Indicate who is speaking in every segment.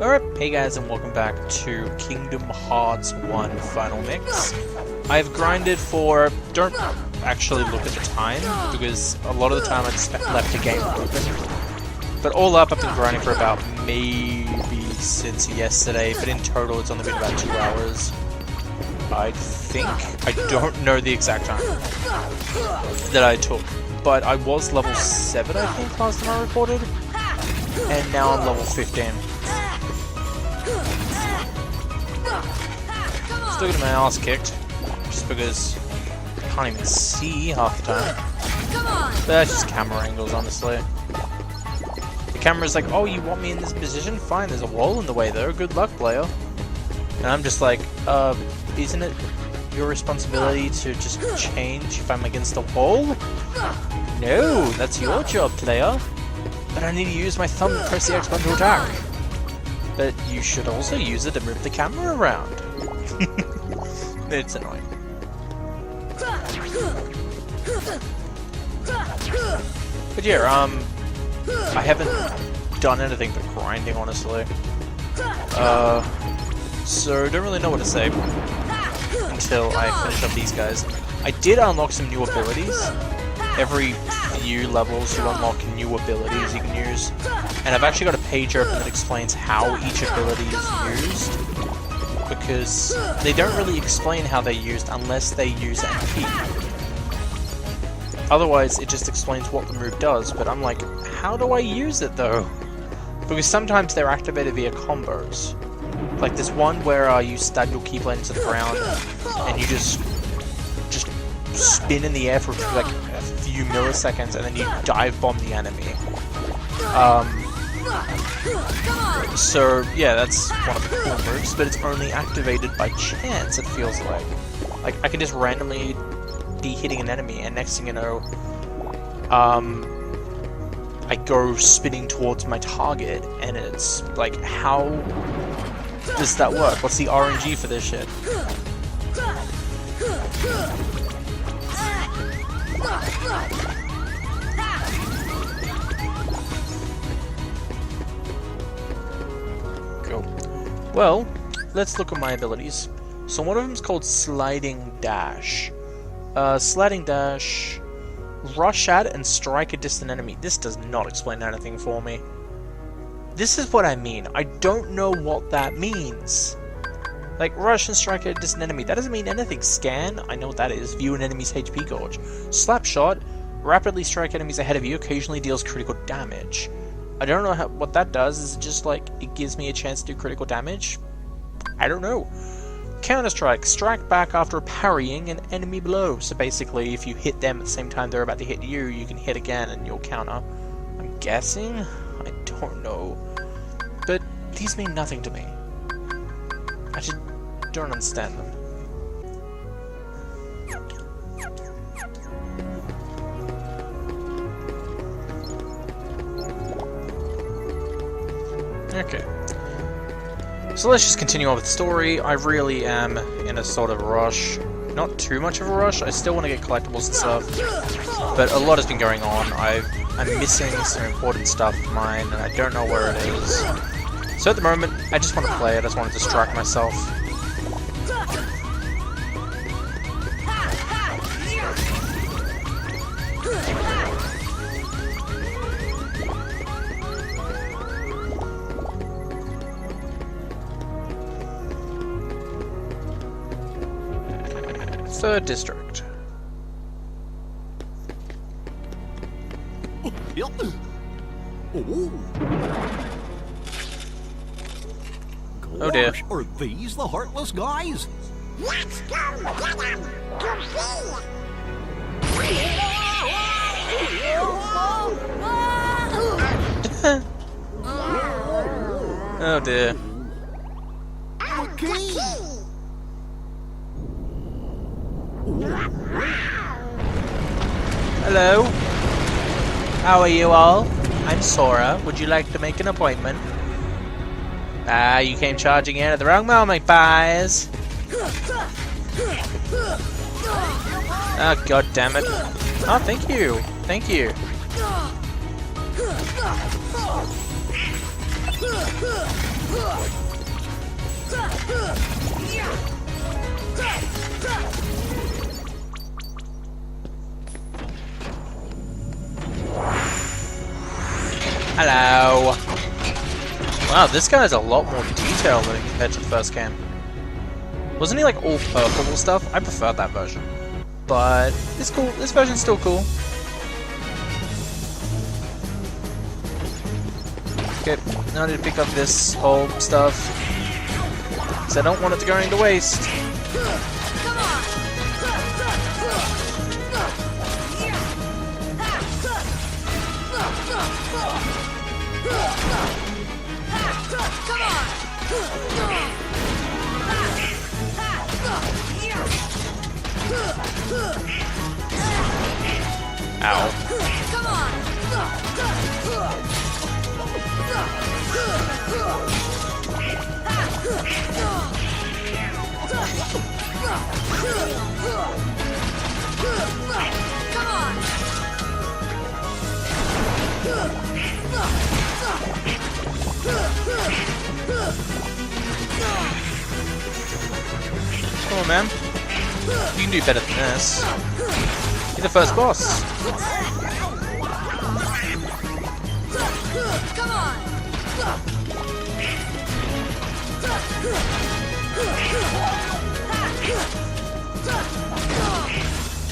Speaker 1: Alright, hey guys and welcome back to Kingudamu Hātsu 1 Final Mix. I've grinded for... don't actually look at the time, because a lot of the time I just left the game open. But all up, I've been grinding for about maybe since yesterday, but in total it's only been about 2 hours. I think. I don't know the exact time that I took, but I was level 7 I think last time I recorded, and now I'm level 15. Still getting my ass kicked, just because I can't even see half the time. But that's just camera angles, honestly. The camera's like, oh, you want me in this position? Fine, there's a wall in the way though, good luck, player. And I'm just like, isn't it your responsibility to just change if I'm against a wall? No, that's your job, player. But I need to use my thumb and press the X button to attack. But you should also use it to move the camera around. It's annoying. But yeah, I haven't done anything but grinding, honestly. So don't really know what to say until I finish up these guys. I did unlock some new abilities. Every few levels you unlock new abilities you can use. And I've actually got a page open that explains how each ability is used. Because they don't really explain how they're used unless they use MP. Otherwise, it just explains what the move does, but I'm like, how do I use it though? Because sometimes they're activated via combos. Like this one where you stab your keyblade into the ground and you just spin in the air for like a few milliseconds and then you dive bomb the enemy. So yeah, that's one of the cool moves, but it's only activated by chance, it feels like. Like I can just randomly be hitting an enemy and next thing you know, I go spinning towards my target and it's like, how does that work? What's the RNG for this shit? Cool. Well, let's look at my abilities. So one of them is called Sliding Dash. Sliding Dash, rush at and strike a distant enemy. This does not explain anything for me. This is what I mean. I don't know what that means. Like, rush and strike at a distant enemy. That doesn't mean anything. Scan, I know what that is. View an enemy's HP gauge. Slap shot, rapidly strike enemies ahead of you. Occasionally deals critical damage. I don't know what that does. Is it just like, it gives me a chance to do critical damage? I don't know. Counter-strike, strike back after parrying an enemy blow. So basically, if you hit them at the same time they're about to hit you, you can hit again and you'll counter. I'm guessing? I don't know. But these mean nothing to me. I just don't understand them. Okay. So let's just continue on with the story. I really am in a sort of rush. Not too much of a rush. I still want to get collectibles and stuff. But a lot has been going on. I'm missing some important stuff of mine, and I don't know where it is. So at the moment, I just want to play it. I just want to distract myself. Third district. Oh dear.
Speaker 2: Are these the heartless guys?
Speaker 3: Let's go get them!
Speaker 1: Oh dear.
Speaker 3: Okay.
Speaker 1: Hello. How are you all? I'm Sora. Would you like to make an appointment? Ah, you came charging in at the wrong moment, boys. Oh, god damn it. Oh, thank you. Thank you. Hello. Wow, this guy has a lot more detail than compared to the first game. Wasn't he like all purple and stuff? I prefer that version. But it's cool. This version's still cool. Okay, now I need to pick up this old stuff. Because I don't want it to go into waste. Ow. Come on, man. You can do better than this. You're the first boss.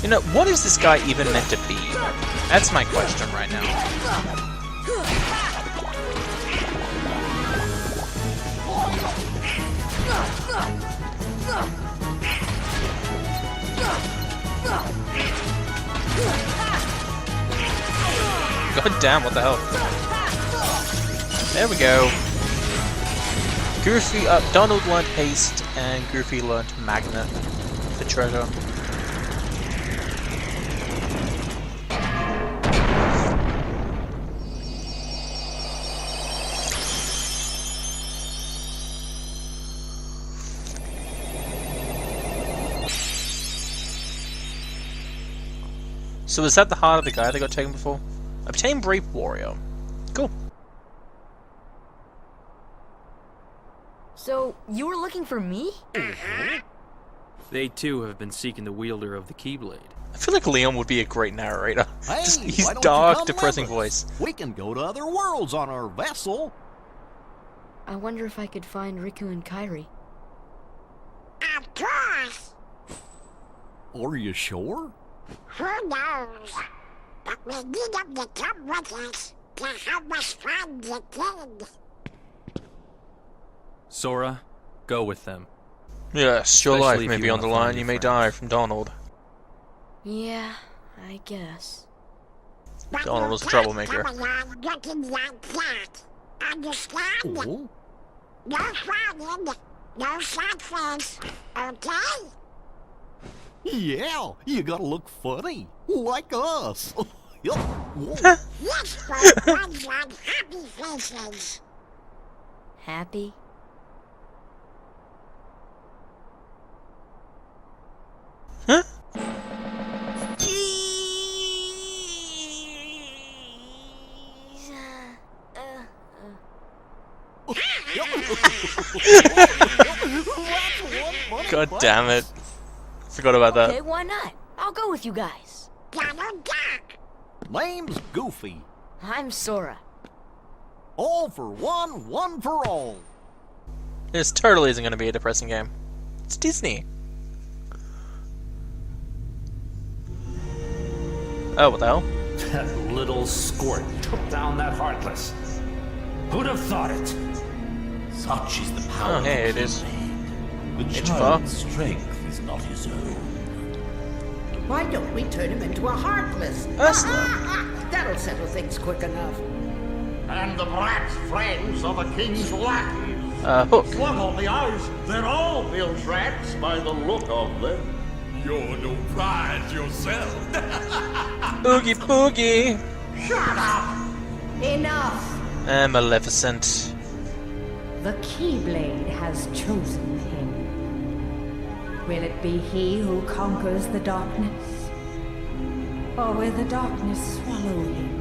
Speaker 1: You know, what is this guy even meant to be? That's my question right now. God damn, what the hell? There we go. Goofy, Donald learned haste, and Goofy learned magnet for treasure. So is that the heart of the guy that got taken before? Obtain Brave Warrior. Cool.
Speaker 4: So, you were looking for me?
Speaker 5: They too have been seeking the wielder of the Keyblade.
Speaker 1: I feel like Leon would be a great narrator.
Speaker 2: Hey,
Speaker 1: He's
Speaker 2: why don't you
Speaker 1: dark,
Speaker 2: come
Speaker 1: depressing
Speaker 2: with us?
Speaker 1: voice.
Speaker 2: We can go to other worlds on our vessel.
Speaker 4: I wonder if I could find Riku and Kairi.
Speaker 3: Of course.
Speaker 2: Are you sure?
Speaker 3: Who knows? But we need them to come with us to help us find the king.
Speaker 5: Sora, go with them.
Speaker 1: Yes, your
Speaker 5: Especially
Speaker 1: life
Speaker 5: if
Speaker 1: may
Speaker 5: you
Speaker 1: be on
Speaker 5: wanna
Speaker 1: the
Speaker 5: find
Speaker 1: line.
Speaker 5: your
Speaker 1: You may
Speaker 5: friends.
Speaker 1: die from Donald.
Speaker 4: Yeah, I guess.
Speaker 3: But
Speaker 1: Donald
Speaker 3: you
Speaker 1: was a
Speaker 3: can't
Speaker 1: troublemaker.
Speaker 3: come along looking like that. Understand?
Speaker 2: Oh,
Speaker 3: No frowning, no sad face, okay?
Speaker 2: yeah, you gotta look funny, like us. Yup. Whoa.
Speaker 3: Let's put ones on happy faces.
Speaker 4: Happy?
Speaker 1: Huh? God damn it. Forgot about that.
Speaker 4: Okay, why not? I'll go with you guys.
Speaker 3: Donald Duck.
Speaker 2: Name's Goofy.
Speaker 4: I'm Sora.
Speaker 2: All for one, one for all.
Speaker 1: This totally isn't going to be a depressing game. It's Disney. Oh, what the hell?
Speaker 6: That little squirt took down that Heartless. Who'd have thought it?
Speaker 7: Such is the power
Speaker 1: Oh, hey,
Speaker 7: of
Speaker 1: it is.
Speaker 7: The
Speaker 1: It's
Speaker 7: child's strength is not his own.
Speaker 8: Why don't we turn him into a heartless?
Speaker 1: Ursula.
Speaker 8: That'll settle things quick enough.
Speaker 9: And the brat's friends are the king's lackeys.
Speaker 1: Hook.
Speaker 9: What on the eyes? They're all Bill's rats by the look of them.
Speaker 7: You're no prize yourself.
Speaker 1: Boogie Boogie.
Speaker 9: Shut up!
Speaker 8: Enough!
Speaker 1: Maleficent.
Speaker 10: The Keyblade has chosen him. Will it be he who conquers the darkness? Or will the darkness swallow him?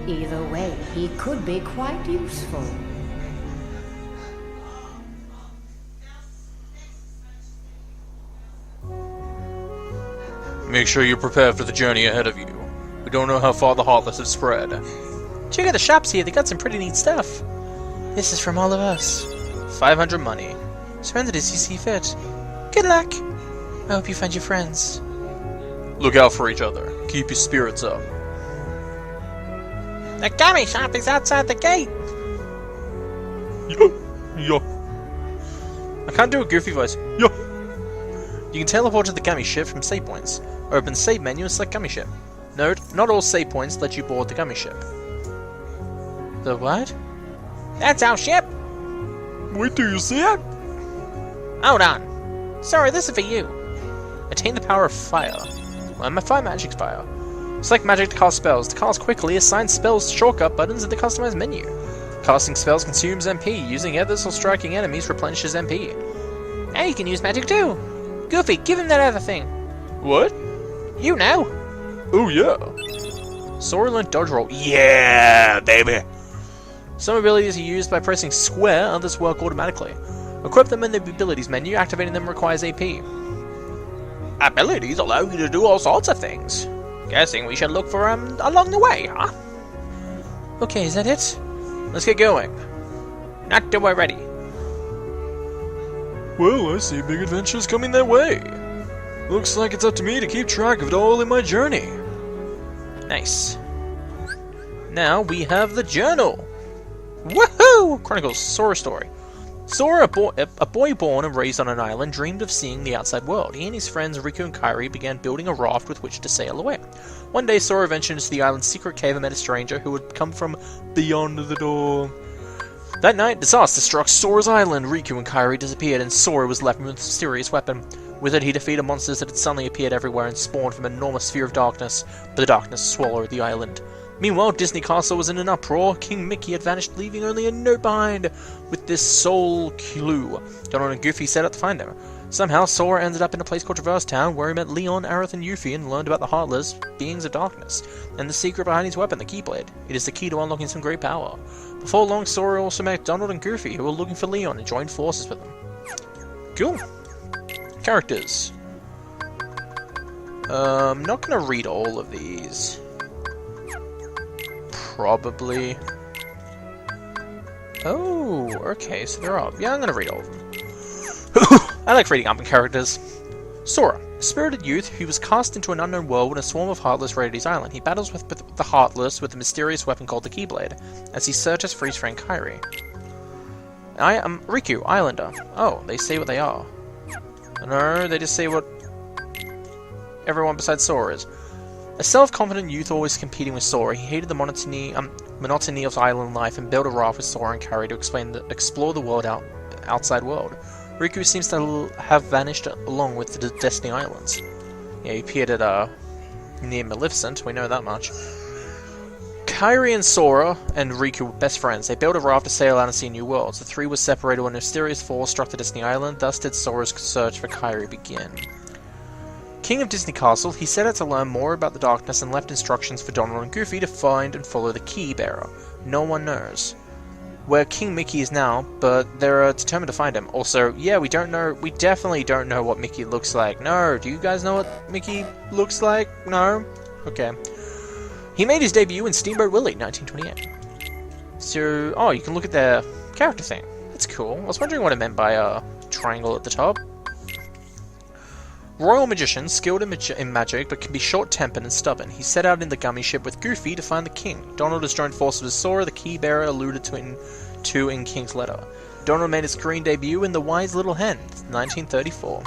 Speaker 10: Either way, he could be quite useful.
Speaker 1: Make sure you're prepared for the journey ahead of you. We don't know how far the Heartless have spread. Check out the shops here, they got some pretty neat stuff. This is from all of us. 500 money. Spend it as you see fit. Good luck. I hope you find your friends. Look out for each other. Keep your spirits up. The gummy shop is outside the gate. Yo. I can't do a goofy voice. Yo. You can teleport to the gummy ship from save points. Open the save menu and select gummy ship. Note, not all save points let you board the gummy ship. The what? That's our ship! Wait till you see it! Hold on. Sorry, this is for you. Attain the power of fire. Learn my fire magic's fire. Select magic to cast spells. To cast quickly, assign spells to shortcut buttons in the customized menu. Casting spells consumes MP. Using others or striking enemies replenishes MP. Now you can use magic too! Goofy, give him that other thing! What? You know! Oh yeah! Sora learned dodge roll. Yeah, baby! Some abilities are used by pressing square, others work automatically. Equip them in the abilities menu, activating them requires AP. Abilities allow you to do all sorts of things. Guessing we should look for them along the way, huh? Okay, is that it? Let's get going. Not till we're ready. Well, I see big adventures coming their way. Looks like it's up to me to keep track of it all in my journey. Nice. Now we have the journal. Woohoo! Chronicles Sora story. Sora, a boy born and raised on an island, dreamed of seeing the outside world. He and his friends Riku and Kairi began building a raft with which to sail away. One day, Sora ventured into the island's secret cave and met a stranger who had come from beyond the door. That night, disaster struck Sora's island. Riku and Kairi disappeared, and Sora was left with a mysterious weapon. With it, he defeated monsters that had suddenly appeared everywhere and spawned from an enormous sphere of darkness. But the darkness swallowed the island. Meanwhile, Disney Castle was in an uproar. King Mickey had vanished, leaving only a note behind with this sole clue. Donald and Goofy set out to find him. Somehow, Sora ended up in a place called Traverse Town, where he met Leon, Aerith, and Yuffie and learned about the Heartless, beings of darkness, and the secret behind his weapon, the Keyblade. It is the key to unlocking some great power. Before long, Sora also met Donald and Goofy, who were looking for Leon, and joined forces with them. Cool. Characters. I'm not gonna read all of these. Probably. Oh, okay, so they're up. Yeah, I'm gonna read all of them. I like reading up on characters. Sora, a spirited youth who was cast into an unknown world when a swarm of Heartless raided his island. He battles with the Heartless with a mysterious weapon called the Keyblade, as he searches for his friend Kairi. I am Riku, Islander. Oh, they say what they are. No, they just say what everyone besides Sora is. A self-confident youth always competing with Sora, he hated the monotony of island life and built a raft with Sora and Kairi to explore the world outside world. Riku seems to have vanished along with the Destiny Islands. Yeah, he appeared at near Maleficent, we know that much. Kairi and Sora and Riku were best friends. They built a raft to sail out and see new worlds. The three were separated when a mysterious force struck the Destiny Island, thus did Sora's search for Kairi begin. King of Disney Castle, he set out to learn more about the darkness and left instructions for Donald and Goofy to find and follow the key bearer. No one knows where King Mickey is now, but they're determined to find him. Also, yeah, we definitely don't know what Mickey looks like. No, do you guys know what Mickey looks like? No? Okay. He made his debut in Steamboat Willie, 1928. So, oh, you can look at their character thing. That's cool. I was wondering what it meant by a triangle at the top. Royal magician, skilled in magic, but can be short-tempered and stubborn. He set out in the gummy ship with Goofy to find the king. Donald has joined forces with Sora, the key bearer alluded to in King's letter. Donald made his screen debut in The Wise Little Hen, 1934.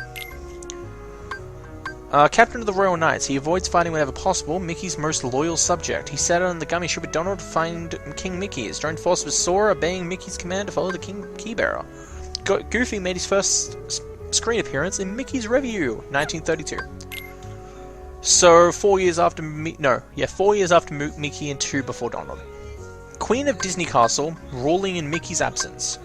Speaker 1: Captain of the Royal Knights, he avoids fighting whenever possible, Mickey's most loyal subject. He set out in the gummy ship with Donald to find King Mickey. Has joined forces with Sora, obeying Mickey's command to follow the key bearer. Goofy made his first screen appearance in Mickey's Review, 1932. So, 4 years after Mickey and 2 before Donald. Queen of Disney Castle, ruling in Mickey's absence.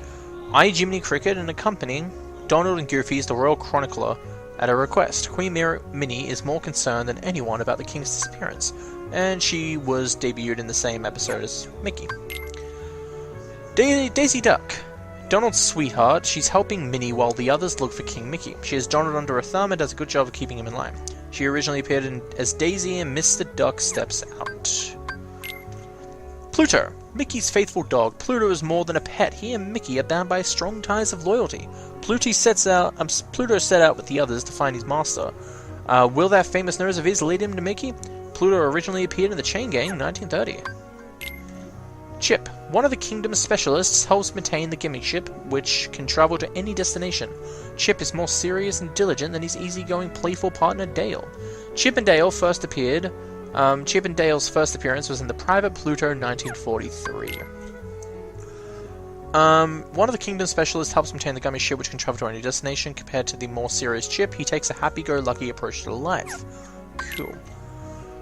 Speaker 1: Jiminy Cricket and accompanying Donald and Goofy as the Royal Chronicler At her request, Queen Minnie is more concerned than anyone about the king's disappearance, and she was debuted in the same episode as Mickey. Daisy Duck. Donald's sweetheart, she's helping Minnie while the others look for King Mickey. She has Donald under her thumb and does a good job of keeping him in line. She originally appeared as Daisy in Mr. Duck Steps Out. Pluto. Mickey's faithful dog. Pluto is more than a pet. He and Mickey are bound by strong ties of loyalty. Pluto set out with the others to find his master. Will that famous nose of his lead him to Mickey? Pluto originally appeared in the Chain Gang in 1930. Chip. One of the Kingdom's specialists helps maintain the gimmick ship, which can travel to any destination. Chip is more serious and diligent than his easygoing, playful partner Dale. Chip and Dale's first appearance was in the Private Pluto 1943. One of the Kingdom's specialists helps maintain the gummy ship, which can travel to any destination. Compared to the more serious Chip, he takes a happy-go-lucky approach to life. Cool.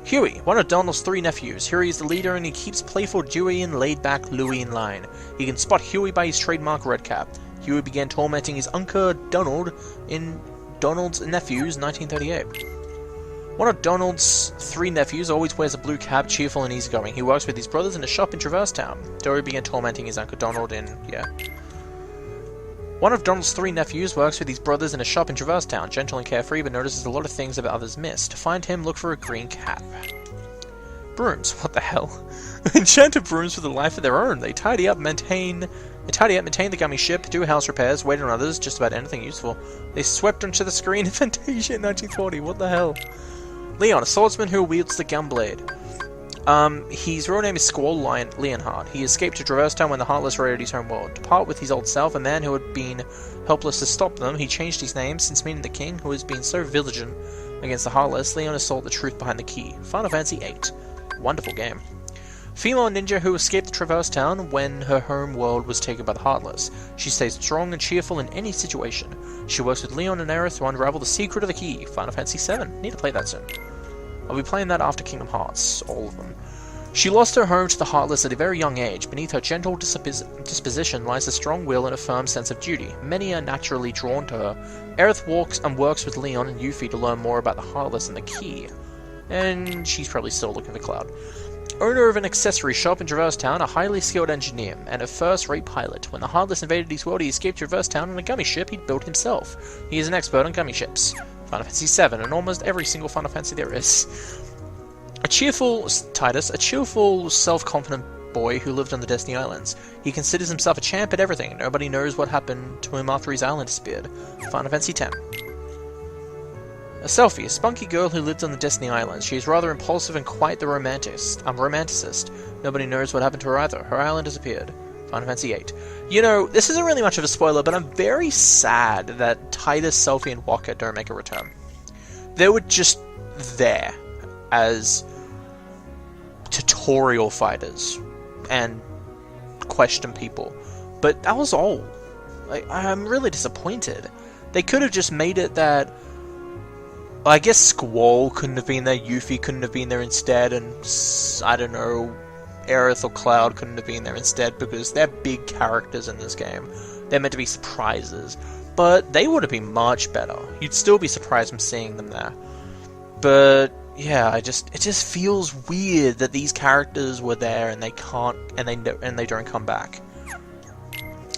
Speaker 1: Huey, one of Donald's 3 nephews. Huey is the leader and he keeps playful Dewey and laid-back Louie in line. He can spot Huey by his trademark red cap. Huey began tormenting his uncle Donald in Donald's Nephews 1938. One of Donald's 3 nephews always wears a blue cap, cheerful and easygoing. He works with his brothers in a shop in Traverse Town. Dewey began tormenting his uncle Donald in... One of Donald's 3 nephews works with his brothers in a shop in Traverse Town, gentle and carefree, but notices a lot of things that others miss. To find him, look for a green cap. Brooms, what the hell? Enchanted brooms with a life of their own. They tidy up, maintain the gummy ship, do house repairs, wait on others, just about anything useful. They swept onto the screen in Fantasia in 1940, what the hell? Leon, a swordsman who wields the gunblade. His real name is Squall Leonhard. He escaped to Traverse Town when the Heartless raided his home world. To part with his old self, a man who had been helpless to stop them, he changed his name. Since meeting the king, who has been so vigilant against the Heartless, Leon has sought the truth behind the key. Final Fantasy VIII. Wonderful game. Female ninja who escaped the Traverse Town when her home world was taken by the Heartless. She stays strong and cheerful in any situation. She works with Leon and Aerith to unravel the secret of the key. Final Fantasy VII. Need to play that soon. I'll be playing that after Kingdom Hearts, all of them. She lost her home to the Heartless at a very young age. Beneath her gentle disposition lies a strong will and a firm sense of duty. Many are naturally drawn to her. Aerith works with Leon and Yuffie to learn more about the Heartless and the key. And she's probably still looking for Cloud. Owner of an accessory shop in Traverse Town, a highly skilled engineer, and a first-rate pilot. When the Heartless invaded his world, he escaped Traverse Town on a gummy ship he'd built himself. He is an expert on gummy ships. Final Fantasy VII, and almost every single Final Fantasy there is. A cheerful, self-confident boy who lived on the Destiny Islands. He considers himself a champ at everything. Nobody knows what happened to him after his island disappeared. Final Fantasy X. A Selphie, a spunky girl who lived on the Destiny Islands. She is rather impulsive and quite the romanticist. Nobody knows what happened to her either. Her island disappeared. Final Fantasy VIII. You know, this isn't really much of a spoiler, but I'm very sad that Titus, Selphie, and Wakka don't make a return. They were just there as tutorial fighters and question people, but that was all. I'm really disappointed. They could have just made it that... I guess Squall couldn't have been there, Yuffie couldn't have been there instead, and I don't know, Aerith or Cloud couldn't have been there instead, because they're big characters in this game. They're meant to be surprises. But they would have been much better. You'd still be surprised from seeing them there. But yeah, it just feels weird that these characters were there and they can't, and they don't come back.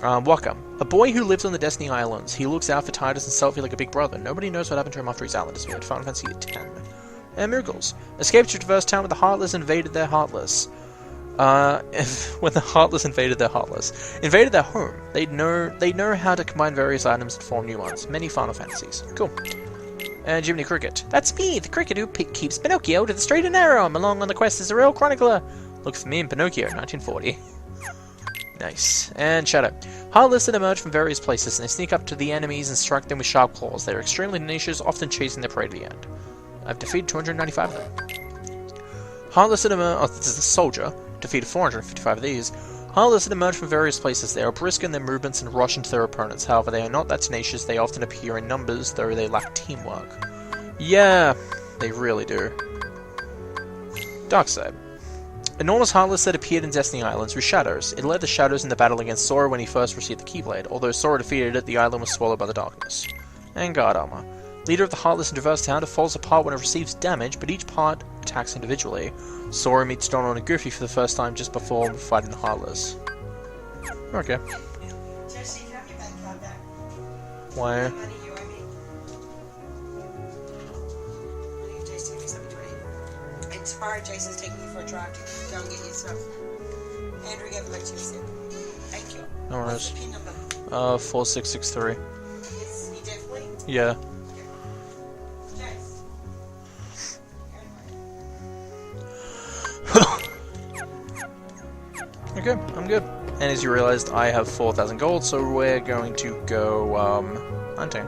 Speaker 1: Wakka, a boy who lives on the Destiny Islands. He looks out for Titus and Selphie like a big brother. Nobody knows what happened to him after his island disappeared. Final Fantasy X. And Miracles. Escaped to Traverse Town when the Heartless invaded their Heartless. When the Heartless invaded their home. They know how to combine various items and form new ones. Many Final Fantasies. Cool. And Jiminy Cricket. That's me, the cricket who keeps Pinocchio to the straight and narrow. I'm along on the quest as a real chronicler. Look for me in Pinocchio, 1940. Nice. And Shadow. Heartless that emerge from various places, and they sneak up to the enemies and strike them with sharp claws. They're extremely tenacious, often chasing their prey to the end. I've defeated 295 of them. Heartless that emerge... Oh, this is the soldier. Defeated 455 of these. Heartless that emerge from various places. They are brisk in their movements and rush into their opponents. However, they are not that tenacious. They often appear in numbers, though they lack teamwork. Yeah, they really do. Darkside. Enormous Heartless that appeared in Destiny Islands with Shadows. It led the Shadows in the battle against Sora when he first received the Keyblade. Although Sora defeated it, the island was swallowed by the darkness. And Guard Armor. Leader of the Heartless and Diverse Town, it falls apart when it receives damage, but each part attacks individually. Sora meets Donald and Goofy for the first time just before fighting the Heartless. Okay. Why?
Speaker 11: Tomorrow Jason's taking you for a drive to go and get your stuff. Andrew gave it back to you, Sid. Thank you.
Speaker 1: No worries.
Speaker 11: What's the PIN number?
Speaker 1: 4663.
Speaker 11: Yes, you definitely?
Speaker 1: Yeah. Okay, I'm good. And as you realized, I have 4,000 gold, so we're going to go, hunting.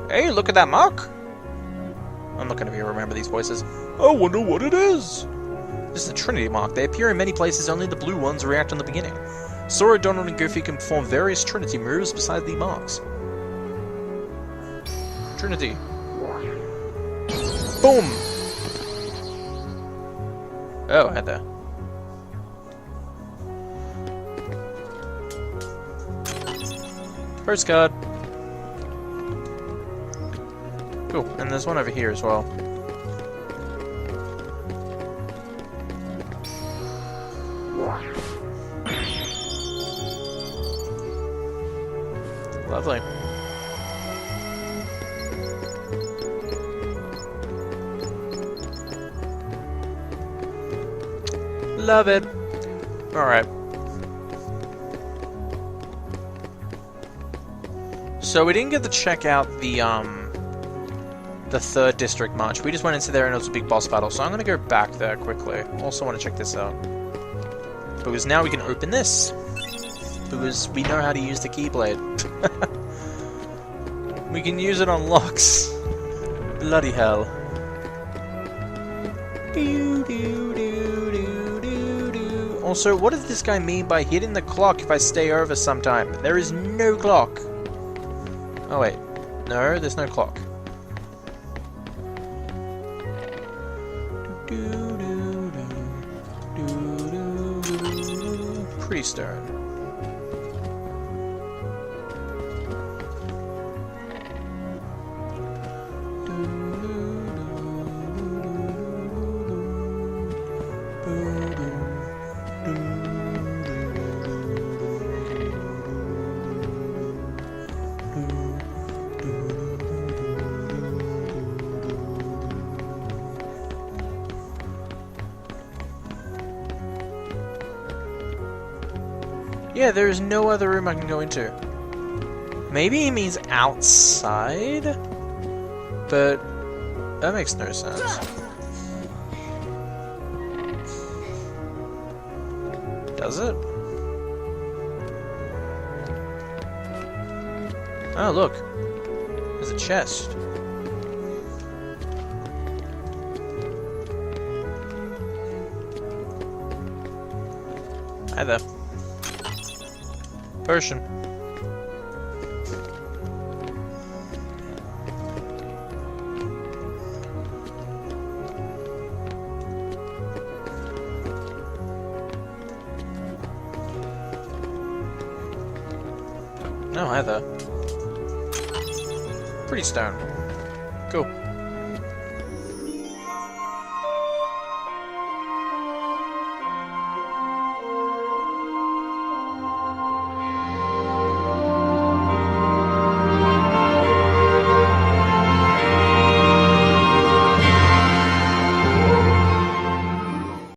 Speaker 1: Hey, look at that mark! I'm not going to remember these voices. I wonder what it is! This is the Trinity mark. They appear in many places, only the blue ones react in the beginning. Sora, Donald, and Goofy can perform various Trinity moves beside the marks. Trinity. Boom! Oh, I had that. First card. Cool, and there's one over here as well. Lovely. Love it. Alright. So we didn't get to check out the 3rd district much. We just went into there and it was a big boss battle, so I'm gonna go back there quickly. Also want to check this out. Because now we can open this. Because we know how to use the Keyblade. We can use it on locks. Bloody hell. Also, what does this guy mean by hitting the clock if I stay over sometime? There is no clock. Oh wait. No, there's no clock. Pretty stern. Yeah, there's no other room I can go into. Maybe he means outside? But that makes no sense. Does it? Oh, look. There's a chest. Hi there. Potion. No, hi there. Pretty stone. Cool.